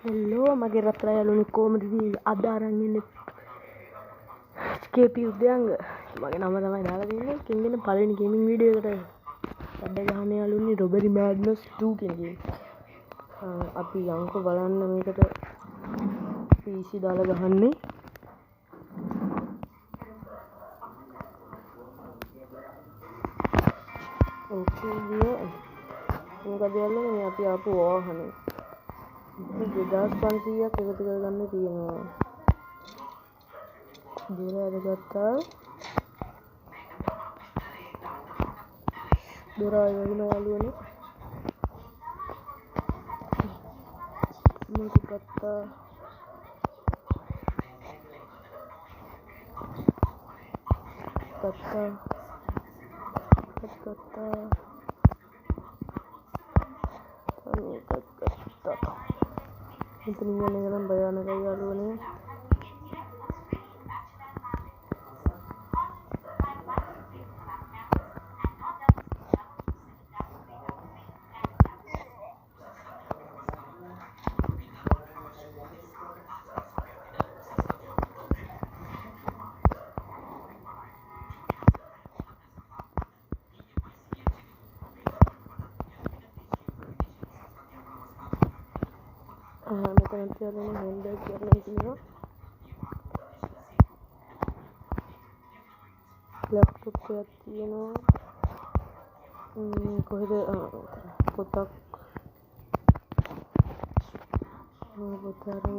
හෙල්ලෝ මගේ රත්තරන් යාළුවනේ කොහමද ඉතින් අද අරන් ඉන්නේ KP උද්‍යාංග මගේ නම තමයි දාලා තියෙන්නේ කින්ගෙන පළවෙනි ගේමින් වීඩියෝ එකට සබ් ගහන්න යාළුවනේ රොබරි මැඩ්නස් 2 කියන ගේම් අපි යන්කෝ බලන්න මේකට PC දාලා ගහන්නේ ඕකේ ගියේ මොකද යාළුවනේ අපි ආපු වාහනේ 2500ක් එකතු කරගන්න තියෙනවා. දුර අරගත්තා. දුර ආයෙම යාළුවනේ. මේක ගත්තා. Itu dengan bayan kayak යාළුවනේ මෙතන තියෙන්නේ හෙන්ඩල් කියලා කියනවා ලැප්ටොප් එකක් තියෙනවා කොහෙද පොතක් පොතරන්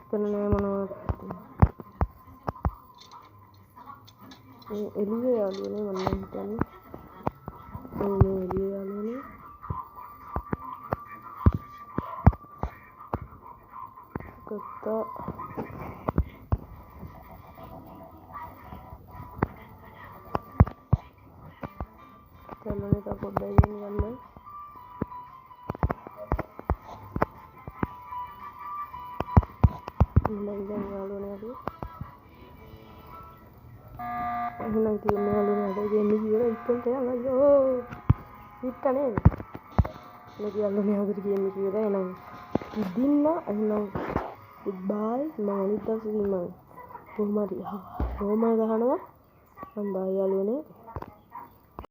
එතන නෑ මොනවද එළිය යාළුවනේ මම හිතන්නේ මේ එළිය යාළුවනේ ගත්තා යාළුවනේ තා පොඩ්ඩක් ගන්න ඉතින් යාළුවනේ අපි එහෙනම් කියන්නේ යාළුවනේ අද ගේම් එක ඉවරයි ඉක්කොල්ට යන්න අයියෝ හිට නේද මේ යාළුවනේ අද ගේම් එක ඉවරයි එහෙනම් ඉදින්න එහෙනම් goodbye මම අනිත් දවසේ ඉන්නම් කොහොමද ගහනවා මම බයි යාළුවනේ